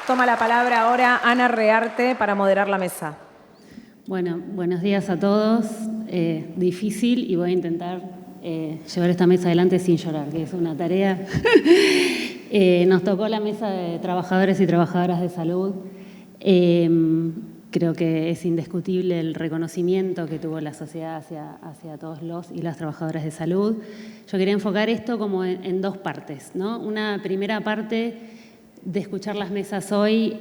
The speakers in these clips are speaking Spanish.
Toma la palabra ahora Ana Rearte para moderar la mesa. Bueno, buenos días a todos. Difícil y voy a intentar llevar esta mesa adelante sin llorar, que es una tarea. Nos tocó la mesa de trabajadores y trabajadoras de salud. Creo que es indiscutible el reconocimiento que tuvo la sociedad hacia todos los y las trabajadoras de salud. Yo quería enfocar esto como en dos partes, ¿no? Una primera parte de escuchar las mesas hoy,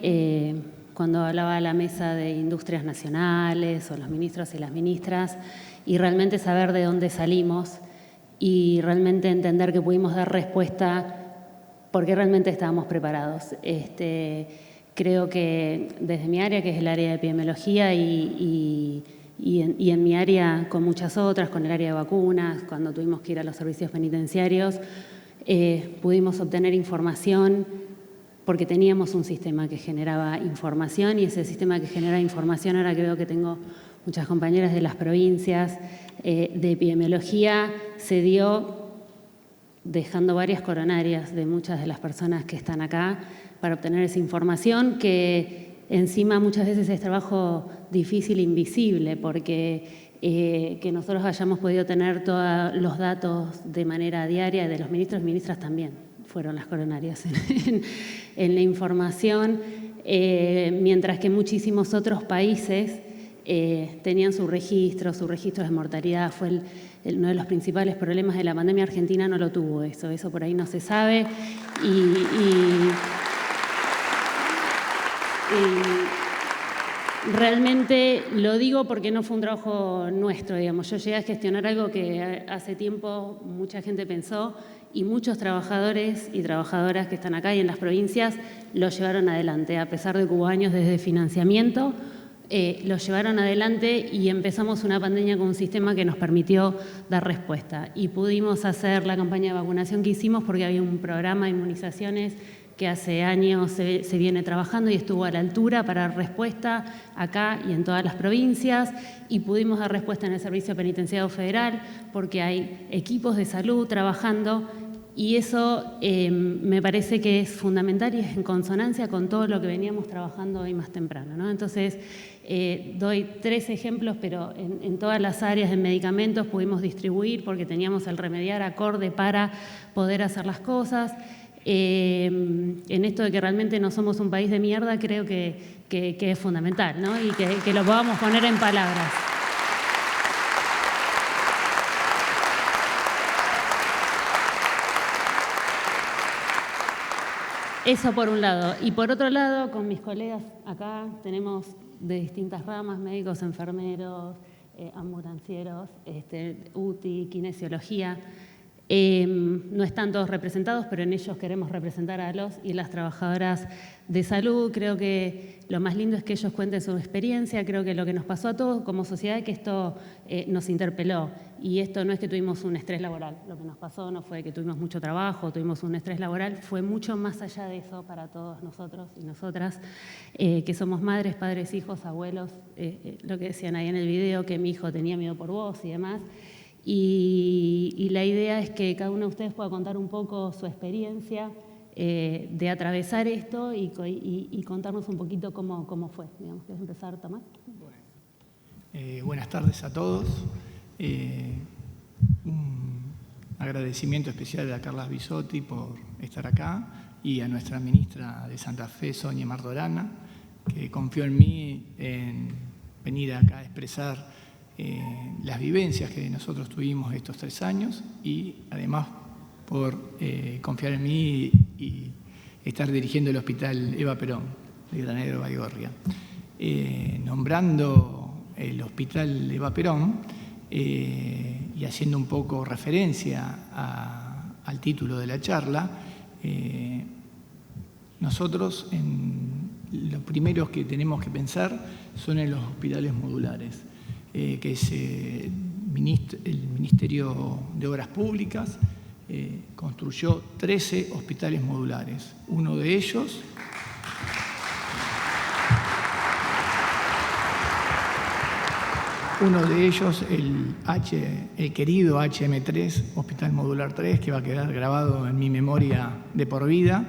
cuando hablaba la mesa de industrias nacionales o los ministros y las ministras, y realmente saber de dónde salimos y realmente entender que pudimos dar respuesta porque realmente estábamos preparados. Creo que desde mi área, que es el área de epidemiología, y en mi área con muchas otras, con el área de vacunas, cuando tuvimos que ir a los servicios penitenciarios, pudimos obtener información porque teníamos un sistema que generaba información, y ese sistema que genera información, ahora que veo que tengo muchas compañeras de las provincias de epidemiología, se dio dejando varias coronarias de muchas de las personas que están acá para obtener esa información, que encima muchas veces es trabajo difícil e invisible, porque que nosotros hayamos podido tener todos los datos de manera diaria, de los ministros y ministras también fueron las coronarias en la información, mientras que muchísimos otros países tenían su registro de mortalidad. Fue uno de los principales problemas de la pandemia. Argentina no lo tuvo eso por ahí no se sabe. Y realmente lo digo porque no fue un trabajo nuestro, digamos. Yo llegué a gestionar algo que hace tiempo mucha gente pensó, y muchos trabajadores y trabajadoras que están acá y en las provincias lo llevaron adelante. A pesar de que hubo años desde financiamiento, lo llevaron adelante y empezamos una pandemia con un sistema que nos permitió dar respuesta. Y pudimos hacer la campaña de vacunación que hicimos porque había un programa de inmunizaciones que hace años se viene trabajando y estuvo a la altura para dar respuesta acá y en todas las provincias, y pudimos dar respuesta en el Servicio Penitenciario Federal porque hay equipos de salud trabajando, y eso me parece que es fundamental y es en consonancia con todo lo que veníamos trabajando hoy más temprano, ¿no? Entonces, doy 3 ejemplos, pero en todas las áreas de medicamentos pudimos distribuir porque teníamos el remediar acorde para poder hacer las cosas. En esto de que realmente no somos un país de mierda, creo que es fundamental, ¿no? Y que lo podamos poner en palabras. Eso por un lado. Y por otro lado, con mis colegas acá tenemos de distintas ramas, médicos, enfermeros, ambulancieros, UTI, kinesiología. No están todos representados, pero en ellos queremos representar a los y las trabajadoras de salud. Creo que lo más lindo es que ellos cuenten su experiencia. Creo que lo que nos pasó a todos como sociedad es que esto nos interpeló. Y esto no es que tuvimos un estrés laboral. Lo que nos pasó no fue que tuvimos mucho trabajo, tuvimos un estrés laboral. Fue mucho más allá de eso para todos nosotros y nosotras, que somos madres, padres, hijos, abuelos. Lo que decían ahí en el video, que mi hijo tenía miedo por vos y demás. Y la idea es que cada uno de ustedes pueda contar un poco su experiencia de atravesar esto y contarnos un poquito cómo fue. Digamos, ¿quieres empezar, Tomás? Bueno, buenas tardes a todos. Un agradecimiento especial a Carla Bisotti por estar acá y a nuestra ministra de Santa Fe, Sonia Martorana, que confió en mí en venir acá a expresar las vivencias que nosotros tuvimos estos 3 años, y además por confiar en mí y estar dirigiendo el Hospital Eva Perón de Granadero Baigorria. Nombrando el Hospital Eva Perón y haciendo un poco referencia al título de la charla, nosotros lo primero que tenemos que pensar son en los hospitales modulares, que es el Ministerio de Obras Públicas construyó 13 hospitales modulares. Uno de ellos el querido HM3, Hospital Modular 3, que va a quedar grabado en mi memoria de por vida,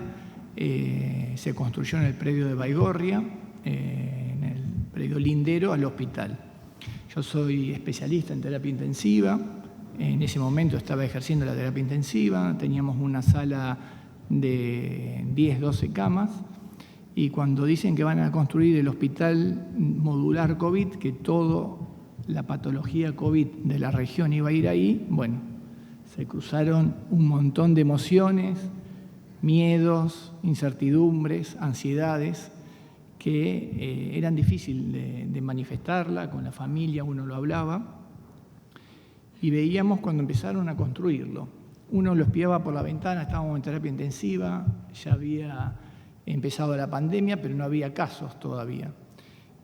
se construyó en el predio de Baigorria, en el predio lindero al hospital. Yo soy especialista en terapia intensiva. En ese momento estaba ejerciendo la terapia intensiva. Teníamos una sala de 10, 12 camas. Y cuando dicen que van a construir el hospital modular COVID, que toda la patología COVID de la región iba a ir ahí, bueno, se cruzaron un montón de emociones, miedos, incertidumbres, ansiedades, que eran difíciles de manifestarla, con la familia uno lo hablaba, y veíamos cuando empezaron a construirlo. Uno lo espiaba por la ventana, estábamos en terapia intensiva, ya había empezado la pandemia, pero no había casos todavía.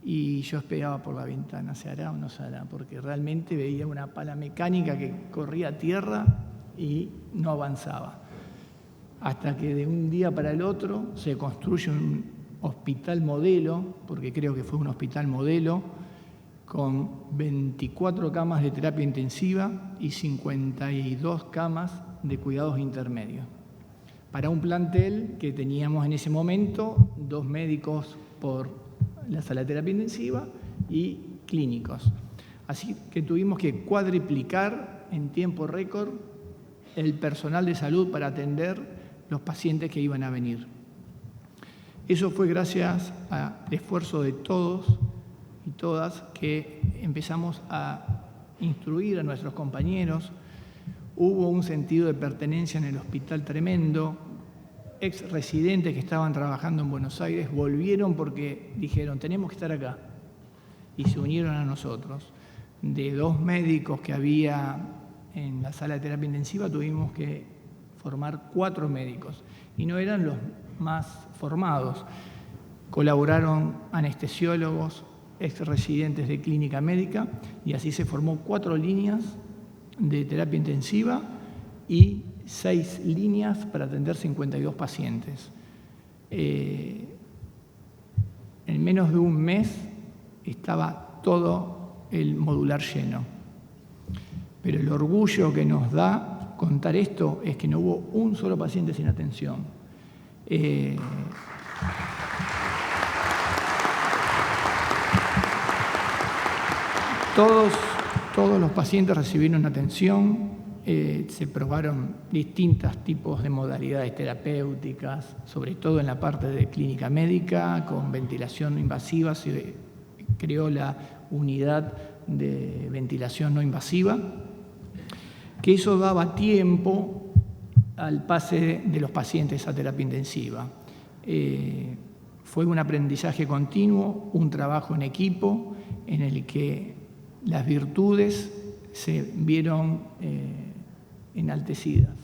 Y yo espiaba por la ventana, ¿se hará o no se hará? Porque realmente veía una pala mecánica que corría a tierra y no avanzaba. Hasta que de un día para el otro se construye un hospital modelo, porque creo que fue un hospital modelo, con 24 camas de terapia intensiva y 52 camas de cuidados intermedios. Para un plantel que teníamos en ese momento 2 médicos por la sala de terapia intensiva y clínicos. Así que tuvimos que cuadriplicar en tiempo récord el personal de salud para atender los pacientes que iban a venir. Eso fue gracias al esfuerzo de todos y todas que empezamos a instruir a nuestros compañeros. Hubo un sentido de pertenencia en el hospital tremendo. Ex residentes que estaban trabajando en Buenos Aires volvieron porque dijeron, tenemos que estar acá. Y se unieron a nosotros. De 2 médicos que había en la sala de terapia intensiva, tuvimos que formar 4 médicos. Y no eran los más formados. Colaboraron anestesiólogos, ex residentes de clínica médica, y así se formó 4 líneas de terapia intensiva y 6 líneas para atender 52 pacientes. En menos de un mes estaba todo el modular lleno. Pero el orgullo que nos da contar esto es que no hubo un solo paciente sin atención. Todos los pacientes recibieron atención. Se probaron distintos tipos de modalidades terapéuticas, sobre todo en la parte de clínica médica, con ventilación no invasiva. Se creó la unidad de ventilación no invasiva, que eso daba tiempo al pase de los pacientes a terapia intensiva. Fue un aprendizaje continuo, un trabajo en equipo, en el que las virtudes se vieron enaltecidas.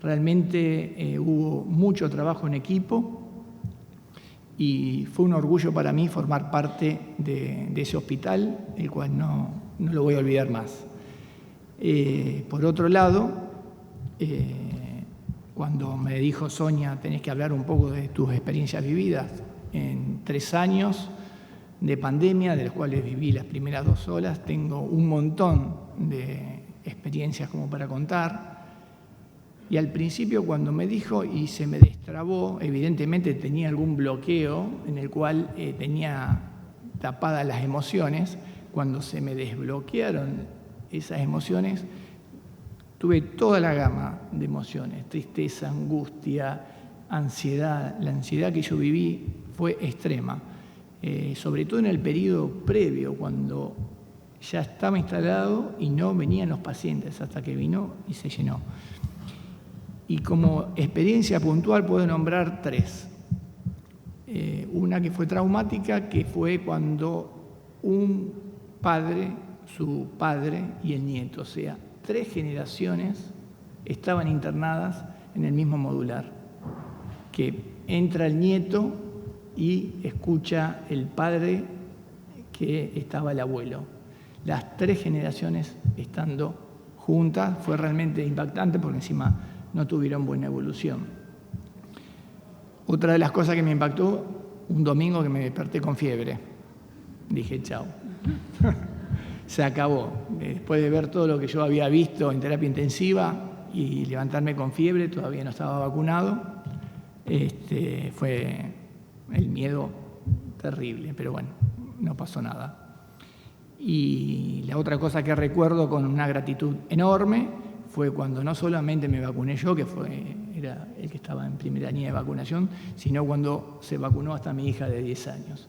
Realmente hubo mucho trabajo en equipo y fue un orgullo para mí formar parte de ese hospital, el cual no lo voy a olvidar más. Por otro lado, cuando me dijo Sonia, tenés que hablar un poco de tus experiencias vividas en 3 años de pandemia, de los cuales viví las primeras 2 olas, tengo un montón de experiencias como para contar. Y al principio cuando me dijo y se me destrabó, evidentemente tenía algún bloqueo en el cual tenía tapadas las emociones. Cuando se me desbloquearon esas emociones, tuve toda la gama de emociones, tristeza, angustia, ansiedad. La ansiedad que yo viví fue extrema, sobre todo en el periodo previo, cuando ya estaba instalado y no venían los pacientes, hasta que vino y se llenó. Y como experiencia puntual puedo nombrar 3. Una que fue traumática, que fue cuando un padre, su padre y el nieto, o sea, 3 generaciones estaban internadas en el mismo modular. Que entra el nieto y escucha el padre que estaba el abuelo. Las 3 generaciones estando juntas fue realmente impactante porque encima no tuvieron buena evolución. Otra de las cosas que me impactó, un domingo que me desperté con fiebre. Dije, chao. Se acabó. Después de ver todo lo que yo había visto en terapia intensiva y levantarme con fiebre, todavía no estaba vacunado, Fue el miedo terrible, pero bueno, no pasó nada. Y la otra cosa que recuerdo con una gratitud enorme fue cuando no solamente me vacuné yo, que era el que estaba en primera línea de vacunación, sino cuando se vacunó hasta mi hija de 10 años.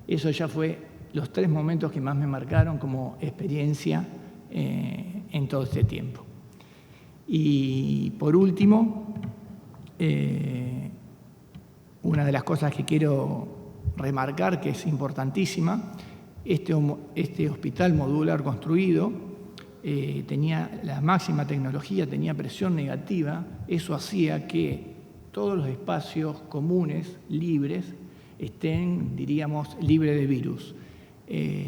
Eso ya fue los 3 momentos que más me marcaron como experiencia en todo este tiempo. Y por último, una de las cosas que quiero remarcar, que es importantísima, este hospital modular construido tenía la máxima tecnología, tenía presión negativa. Eso hacía que todos los espacios comunes, libres, estén, diríamos, libres de virus.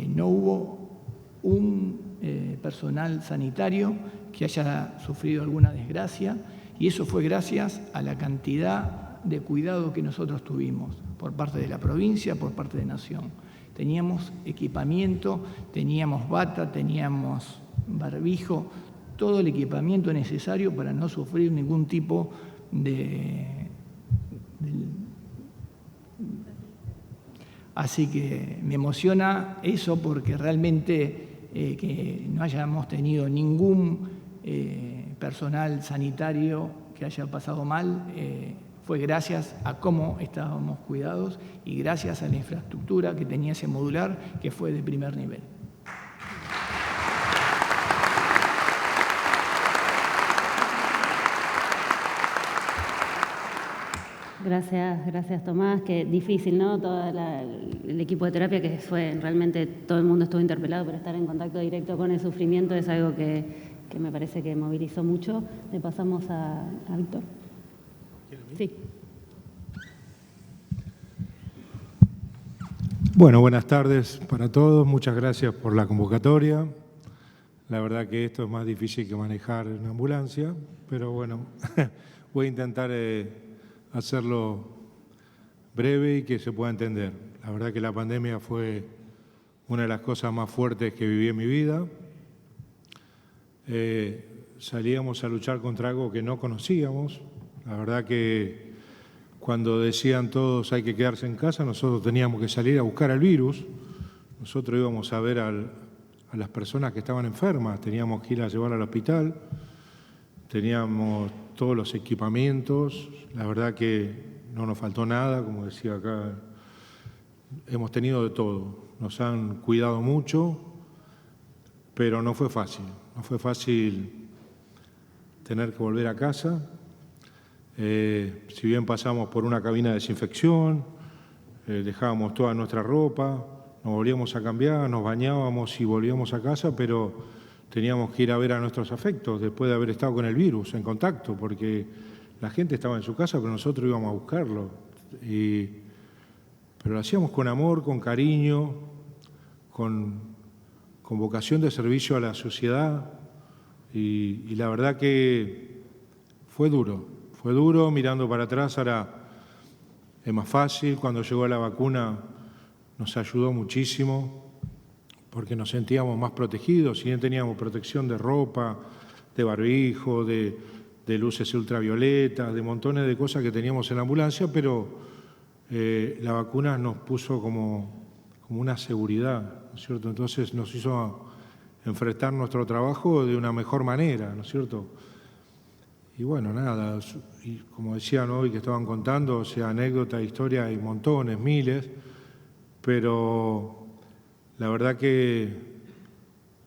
No hubo un personal sanitario que haya sufrido alguna desgracia, y eso fue gracias a la cantidad de cuidado que nosotros tuvimos por parte de la provincia, por parte de Nación. Teníamos equipamiento, teníamos bata, teníamos barbijo, todo el equipamiento necesario para no sufrir ningún tipo Así que me emociona eso, porque realmente que no hayamos tenido ningún personal sanitario que haya pasado mal fue gracias a cómo estábamos cuidados y gracias a la infraestructura que tenía ese modular, que fue de primer nivel. Gracias Tomás. Qué difícil, ¿no? Todo el equipo de terapia, que fue realmente, todo el mundo estuvo interpelado, pero estar en contacto directo con el sufrimiento es algo que me parece que movilizó mucho. Le pasamos a Víctor. Sí. Bueno, buenas tardes para todos. Muchas gracias por la convocatoria. La verdad que esto es más difícil que manejar una ambulancia, pero bueno, voy a intentar hacerlo breve y que se pueda entender. La verdad que la pandemia fue una de las cosas más fuertes que viví en mi vida. Salíamos a luchar contra algo que no conocíamos. La verdad que cuando decían todos hay que quedarse en casa, nosotros teníamos que salir a buscar al virus. Nosotros íbamos a ver a las personas que estaban enfermas, teníamos que ir a llevar al hospital, teníamos todos los equipamientos. La verdad que no nos faltó nada, como decía acá, hemos tenido de todo. Nos han cuidado mucho, pero no fue fácil. No fue fácil tener que volver a casa. Si bien pasamos por una cabina de desinfección, dejábamos toda nuestra ropa, nos volvíamos a cambiar, nos bañábamos y volvíamos a casa, pero teníamos que ir a ver a nuestros afectos después de haber estado con el virus en contacto, porque la gente estaba en su casa, pero nosotros íbamos a buscarlo. Pero lo hacíamos con amor, con cariño, con vocación de servicio a la sociedad, y la verdad que fue duro mirando para atrás. Ahora es más fácil. Cuando llegó la vacuna nos ayudó muchísimo porque nos sentíamos más protegidos. Si bien teníamos protección de ropa, de barbijo, de luces ultravioletas, de montones de cosas que teníamos en la ambulancia, pero la vacuna nos puso como una seguridad, ¿no es cierto? Entonces nos hizo enfrentar nuestro trabajo de una mejor manera, ¿no es cierto? Y bueno, nada, y como decían hoy que estaban contando, o sea, anécdotas, historias, hay montones, miles, pero la verdad que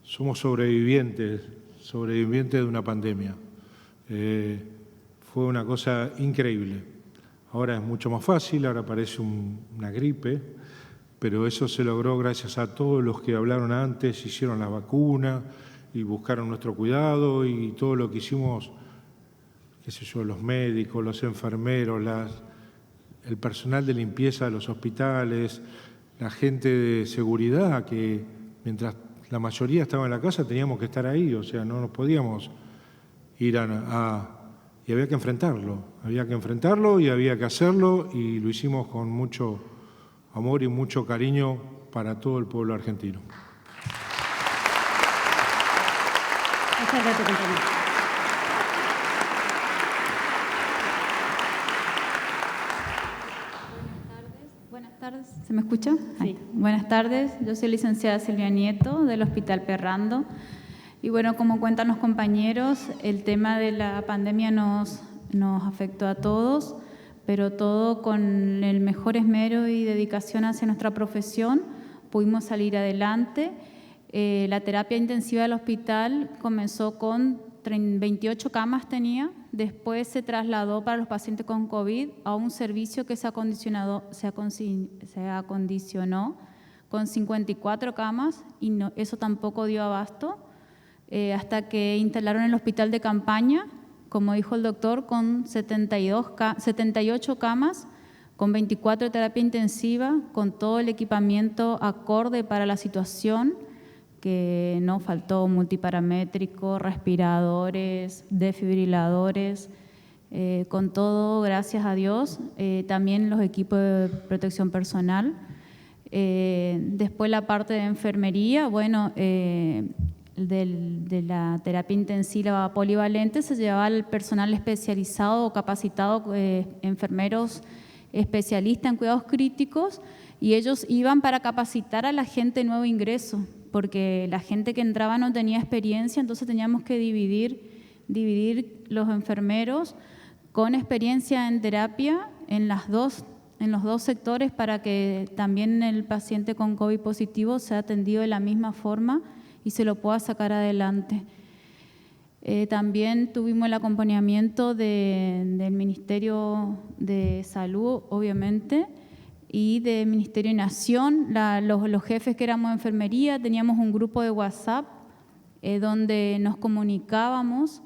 somos sobrevivientes de una pandemia. Fue una cosa increíble. Ahora es mucho más fácil, ahora parece una gripe, pero eso se logró gracias a todos los que hablaron antes, hicieron la vacuna y buscaron nuestro cuidado, y todo lo que hicimos, qué sé yo, los médicos, los enfermeros, el personal de limpieza de los hospitales, la gente de seguridad, que mientras la mayoría estaba en la casa teníamos que estar ahí, o sea, no nos podíamos ir y había que enfrentarlo y había que hacerlo, y lo hicimos con mucho amor y mucho cariño para todo el pueblo argentino. Acércate, compañero. Buenas tardes, ¿se me escucha? Sí. Buenas tardes, yo soy licenciada Silvia Nieto del Hospital Perrando. Y bueno, como cuentan los compañeros, el tema de la pandemia nos afectó a todos, pero todo con el mejor esmero y dedicación hacia nuestra profesión pudimos salir adelante. La terapia intensiva del hospital comenzó con 28 camas tenía, después se trasladó para los pacientes con COVID a un servicio que se acondicionó con 54 camas y eso tampoco dio abasto, hasta que instalaron el hospital de campaña, como dijo el doctor, con 78 camas, con 24 de terapia intensiva, con todo el equipamiento acorde para la situación, que no faltó multiparamétrico, respiradores, desfibriladores, con todo, gracias a Dios, también los equipos de protección personal. Después la parte de enfermería, bueno, de la terapia intensiva polivalente se llevaba al personal especializado o capacitado, enfermeros especialistas en cuidados críticos, y ellos iban para capacitar a la gente de nuevo ingreso, porque la gente que entraba no tenía experiencia, entonces teníamos que dividir los enfermeros con experiencia en terapia en los dos sectores para que también el paciente con COVID positivo sea atendido de la misma forma y se lo pueda sacar adelante. También tuvimos el acompañamiento del Ministerio de Salud, obviamente, y del Ministerio de Nación, los jefes que éramos de enfermería, teníamos un grupo de WhatsApp donde nos comunicábamos,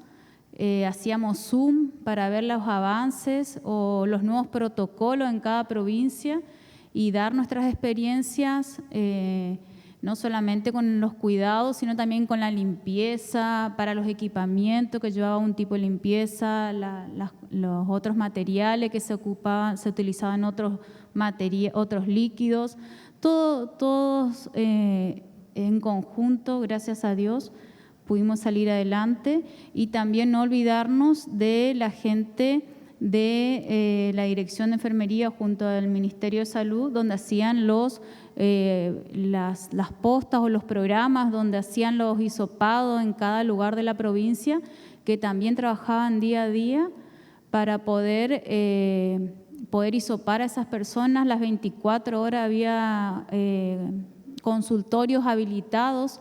hacíamos Zoom para ver los avances o los nuevos protocolos en cada provincia y dar nuestras experiencias, no solamente con los cuidados, sino también con la limpieza, para los equipamientos que llevaba un tipo de limpieza, los otros materiales que se utilizaban otros líquidos, todos en conjunto, gracias a Dios, pudimos salir adelante. Y también no olvidarnos de la gente de la Dirección de Enfermería junto al Ministerio de Salud, donde hacían las postas o los programas, donde hacían los hisopados en cada lugar de la provincia, que también trabajaban día a día para poder hisopar a esas personas. Las 24 horas había consultorios habilitados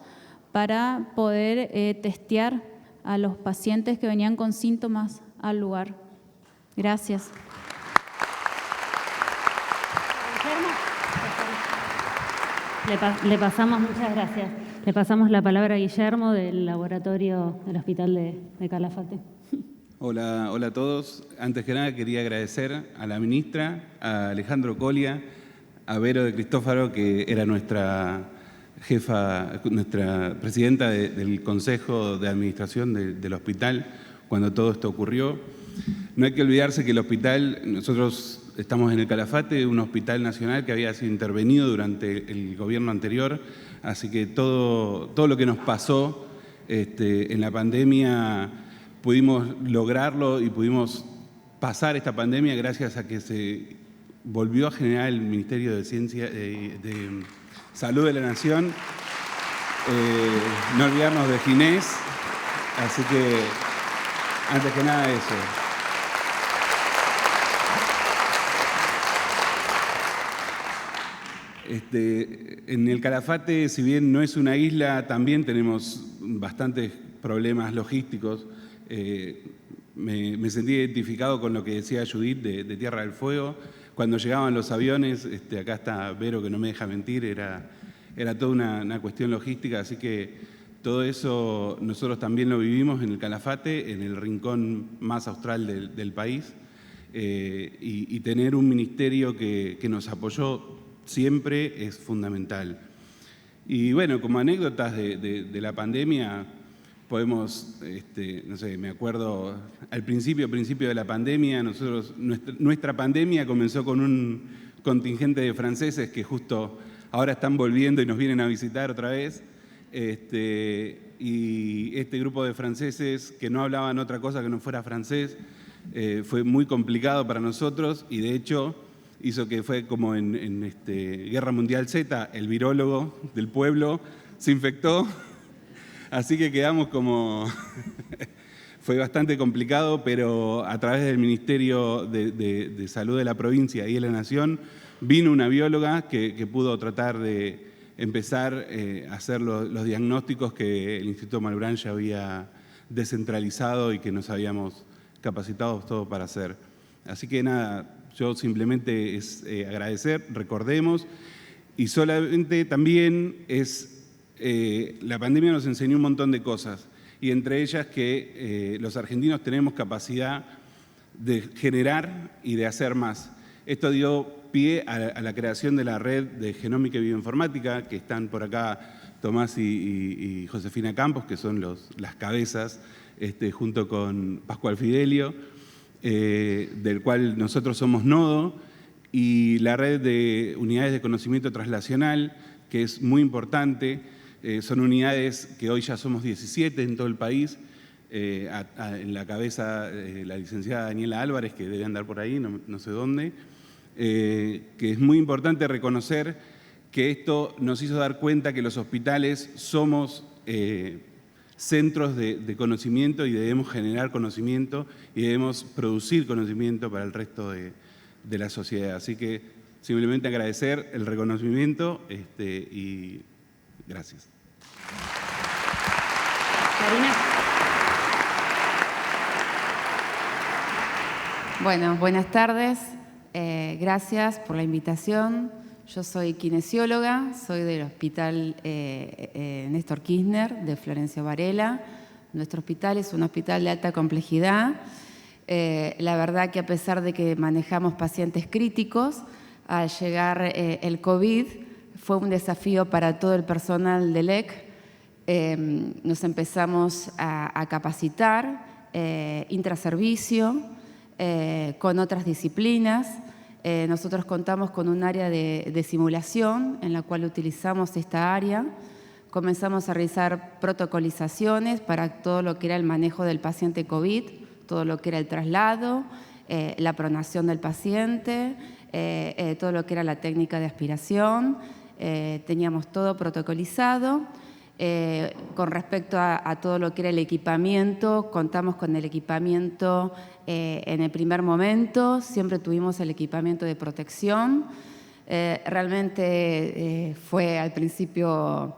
para poder testear a los pacientes que venían con síntomas al lugar. Gracias. Muchas gracias. Le pasamos la palabra a Guillermo del laboratorio del Hospital de Calafate. Hola a todos. Antes que nada quería agradecer a la ministra, a Alejandro Colia, a Vero de Cristófaro, que era nuestra jefa, nuestra presidenta del Consejo de Administración del hospital cuando todo esto ocurrió. No hay que olvidarse que el hospital, nosotros estamos en el Calafate, un hospital nacional que había sido intervenido durante el gobierno anterior, así que todo lo que nos pasó en la pandemia pudimos lograrlo y pudimos pasar esta pandemia gracias a que se volvió a generar el Ministerio de Ciencia, de Salud de la Nación. No olvidarnos de Ginés, así que antes que nada eso. En el Calafate, si bien no es una isla, también tenemos bastantes problemas logísticos. Me sentí identificado con lo que decía Judith de Tierra del Fuego. Cuando llegaban los aviones, acá está Vero que no me deja mentir, era toda una cuestión logística, así que todo eso nosotros también lo vivimos en el Calafate, en el rincón más austral del país, y tener un ministerio que nos apoyó siempre es fundamental. Y bueno, como anécdotas de la pandemia, podemos, no sé, me acuerdo al principio de la pandemia, nuestra pandemia comenzó con un contingente de franceses que justo ahora están volviendo y nos vienen a visitar otra vez. Y este grupo de franceses que no hablaban otra cosa que no fuera francés, fue muy complicado para nosotros y de hecho hizo que fue como en Guerra Mundial Z, el virólogo del pueblo se infectó, así que quedamos como... Fue bastante complicado, pero a través del Ministerio de Salud de la provincia y de la Nación vino una bióloga que pudo tratar de empezar a hacer los diagnósticos que el Instituto Malbrán ya había descentralizado y que nos habíamos capacitado todos para hacer. Así que nada, yo simplemente es agradecer, recordemos, y solamente también la pandemia nos enseñó un montón de cosas, y entre ellas que los argentinos tenemos capacidad de generar y de hacer más. Esto dio pie a la creación de la red de genómica y bioinformática, que están por acá Tomás y Josefina Campos, que son las cabezas, junto con Pascual Fidelio, del cual nosotros somos nodo, y la red de unidades de conocimiento translacional, que es muy importante. Son unidades que hoy ya somos 17 en todo el país, en la cabeza la licenciada Daniela Álvarez, que debe andar por ahí, no sé dónde, que es muy importante reconocer que esto nos hizo dar cuenta que los hospitales somos centros de conocimiento y debemos generar conocimiento y debemos producir conocimiento para el resto de la sociedad. Así que simplemente agradecer el reconocimiento y gracias. Karina. Bueno, buenas tardes. Gracias por la invitación. Yo soy kinesióloga, soy del Hospital Néstor Kirchner de Florencio Varela. Nuestro hospital es un hospital de alta complejidad. La verdad que a pesar de que manejamos pacientes críticos, al llegar el COVID fue un desafío para todo el personal del EC. Nos empezamos a capacitar intraservicio con otras disciplinas. Nosotros contamos con un área de simulación en la cual utilizamos esta área. Comenzamos a realizar protocolizaciones para todo lo que era el manejo del paciente COVID, todo lo que era el traslado, la pronación del paciente, todo lo que era la técnica de aspiración. Teníamos todo protocolizado. Con respecto a todo lo que era el equipamiento, contamos con el equipamiento en el primer momento, siempre tuvimos el equipamiento de protección. Realmente fue al principio,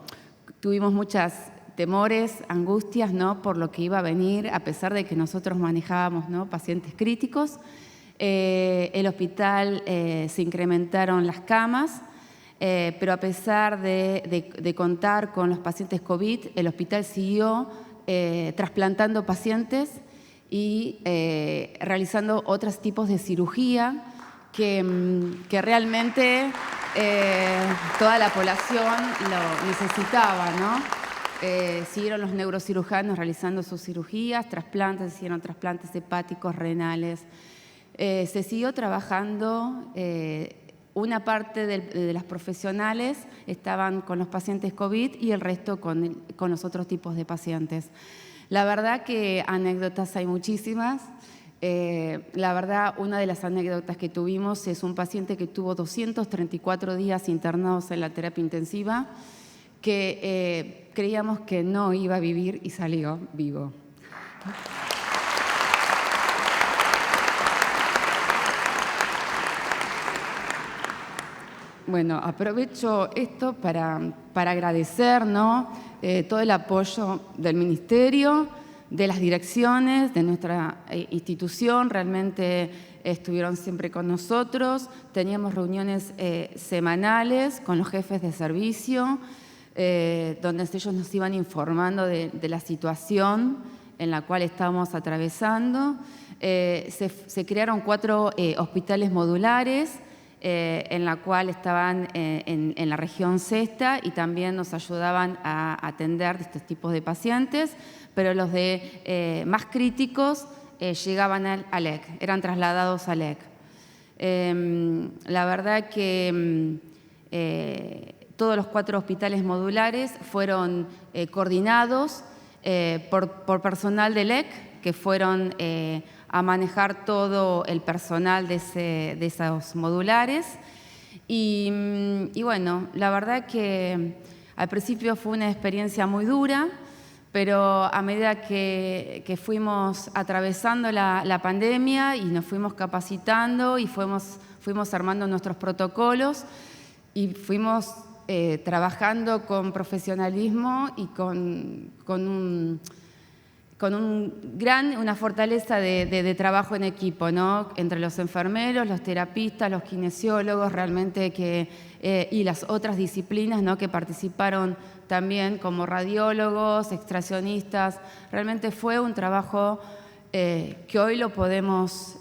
tuvimos muchos temores, angustias, ¿no?, por lo que iba a venir, a pesar de que nosotros manejábamos, ¿no?, pacientes críticos. El hospital se incrementaron las camas. Pero a pesar de contar con los pacientes COVID, el hospital siguió trasplantando pacientes y realizando otros tipos de cirugía que realmente toda la población lo necesitaba, ¿no? Siguieron los neurocirujanos realizando sus cirugías, trasplantes, hicieron trasplantes hepáticos, renales. Se siguió trabajando. Una parte de las profesionales estaban con los pacientes COVID y el resto con los otros tipos de pacientes. La verdad que anécdotas hay muchísimas. La verdad, una de las anécdotas que tuvimos es un paciente que tuvo 234 días internados en la terapia intensiva, que creíamos que no iba a vivir y salió vivo. Bueno, aprovecho esto para agradecer, ¿no?, todo el apoyo del Ministerio, de las direcciones, de nuestra institución. Realmente estuvieron siempre con nosotros. Teníamos reuniones semanales con los jefes de servicio, donde ellos nos iban informando de la situación en la cual estábamos atravesando. Se crearon 4 hospitales modulares, en la cual estaban en la región Cesta y también nos ayudaban a atender estos tipos de pacientes, pero los más críticos llegaban al EC, eran trasladados al EC. La verdad que todos los 4 hospitales modulares fueron coordinados por personal del EC, que fueron a manejar todo el personal de esos modulares. Y bueno, la verdad que al principio fue una experiencia muy dura, pero a medida que fuimos atravesando la pandemia y nos fuimos capacitando y fuimos armando nuestros protocolos y fuimos trabajando con profesionalismo y con una fortaleza de trabajo en equipo, ¿no? Entre los enfermeros, los terapistas, los kinesiólogos, realmente y las otras disciplinas, ¿no? Que participaron también como radiólogos, extraccionistas. Realmente fue un trabajo que hoy lo podemos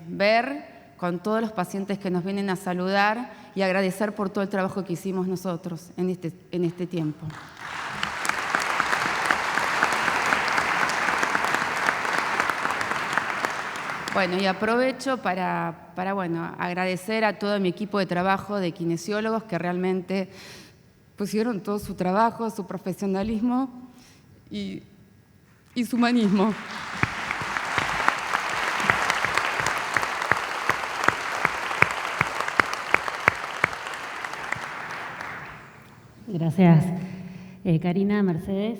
ver con todos los pacientes que nos vienen a saludar y agradecer por todo el trabajo que hicimos nosotros en este tiempo. Bueno, y aprovecho para agradecer a todo mi equipo de trabajo de kinesiólogos que realmente pusieron todo su trabajo, su profesionalismo y su humanismo. Gracias. Karina, Mercedes.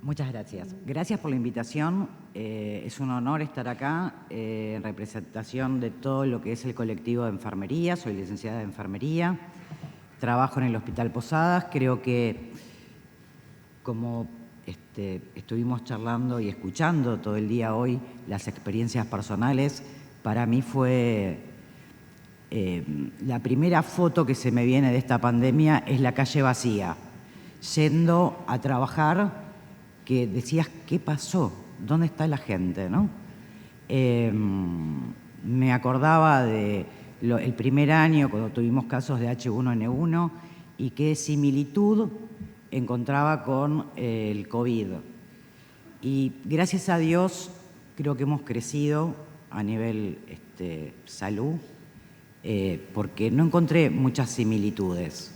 Muchas gracias. Gracias por la invitación. Es un honor estar acá en representación de todo lo que es el colectivo de enfermería. Soy licenciada de enfermería, trabajo en el Hospital Posadas. Creo que como estuvimos charlando y escuchando todo el día hoy las experiencias personales, para mí fue la primera foto que se me viene de esta pandemia es la calle vacía, yendo a trabajar, que decías, ¿qué pasó? ¿Dónde está la gente? ¿No? Me acordaba de el primer año cuando tuvimos casos de H1N1 y qué similitud encontraba con el COVID. Y gracias a Dios creo que hemos crecido a nivel salud porque no encontré muchas similitudes.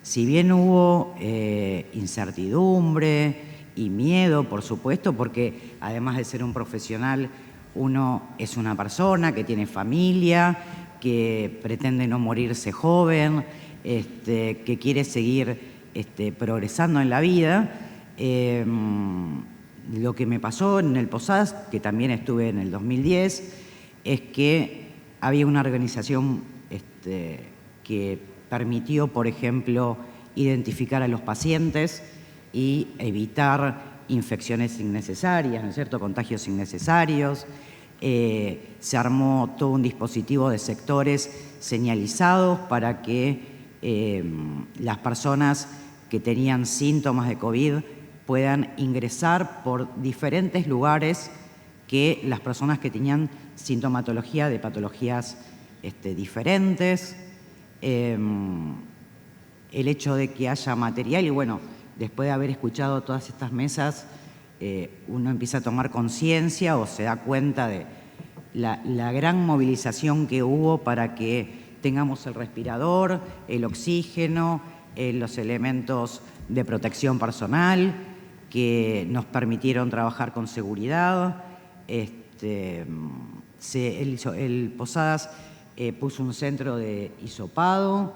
Si bien hubo incertidumbre y miedo, por supuesto, porque además de ser un profesional, uno es una persona que tiene familia, que pretende no morirse joven, que quiere seguir progresando en la vida. Lo que me pasó en el Posadas, que también estuve en el 2010, es que había una organización que permitió, por ejemplo, identificar a los pacientes y evitar infecciones innecesarias, ¿no es cierto?, contagios innecesarios. Se armó todo un dispositivo de sectores señalizados para que las personas que tenían síntomas de COVID puedan ingresar por diferentes lugares que las personas que tenían sintomatología de patologías diferentes. El hecho de que haya material y bueno, después de haber escuchado todas estas mesas, uno empieza a tomar conciencia o se da cuenta de la gran movilización que hubo para que tengamos el respirador, el oxígeno, los elementos de protección personal que nos permitieron trabajar con seguridad. El Posadas puso un centro de hisopado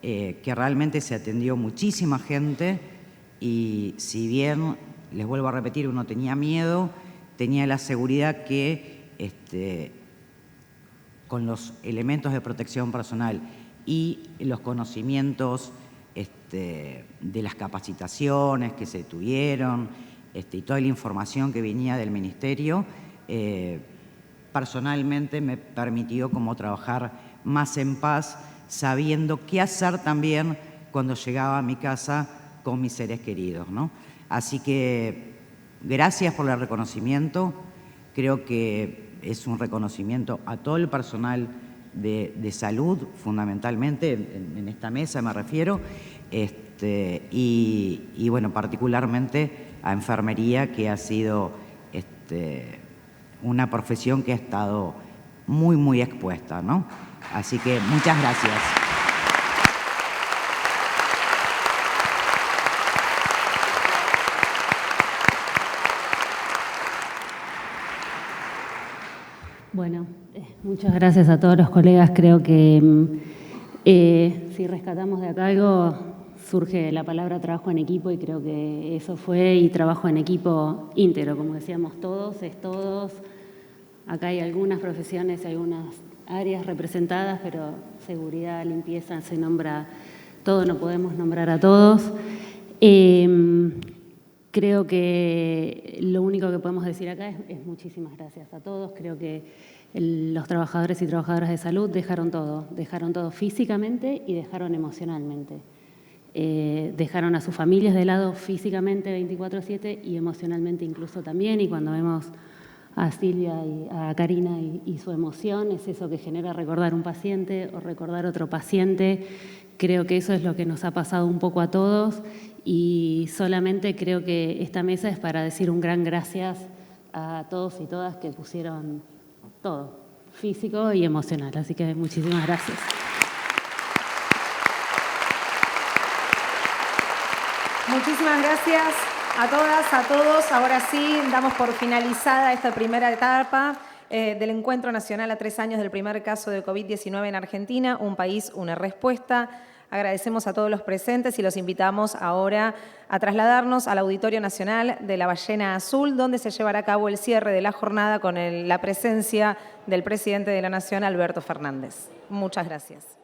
que realmente se atendió muchísima gente. Y si bien, les vuelvo a repetir, uno tenía miedo, tenía la seguridad que con los elementos de protección personal y los conocimientos de las capacitaciones que se tuvieron y toda la información que venía del Ministerio, personalmente me permitió como trabajar más en paz, sabiendo qué hacer también cuando llegaba a mi casa con mis seres queridos, ¿no? Así que gracias por el reconocimiento. Creo que es un reconocimiento a todo el personal de salud, fundamentalmente, en esta mesa me refiero, y bueno, particularmente a enfermería, que ha sido una profesión que ha estado muy, muy expuesta, ¿no? Así que muchas gracias. Bueno, muchas gracias a todos los colegas. Creo que si rescatamos de acá algo, surge la palabra trabajo en equipo y creo que eso fue, y trabajo en equipo íntegro, como decíamos, todos, es todos. Acá hay algunas profesiones, algunas áreas representadas, pero seguridad, limpieza, se nombra todo, no podemos nombrar a todos. Creo que lo único que podemos decir acá es muchísimas gracias a todos. Creo que los trabajadores y trabajadoras de salud dejaron todo físicamente y dejaron emocionalmente. Dejaron a sus familias de lado físicamente 24/7 y emocionalmente incluso también, y cuando vemos a Silvia y a Karina y su emoción, es eso que genera recordar un paciente o recordar otro paciente. Creo que eso es lo que nos ha pasado un poco a todos, y solamente creo que esta mesa es para decir un gran gracias a todos y todas que pusieron todo, físico y emocional. Así que muchísimas gracias. Muchísimas gracias a todas, a todos. Ahora sí, damos por finalizada esta primera etapa del Encuentro Nacional a 3 años del primer caso de COVID-19 en Argentina. Un país, una respuesta. Agradecemos a todos los presentes y los invitamos ahora a trasladarnos al Auditorio Nacional de la Ballena Azul, donde se llevará a cabo el cierre de la jornada con la presencia del presidente de la Nación, Alberto Fernández. Muchas gracias.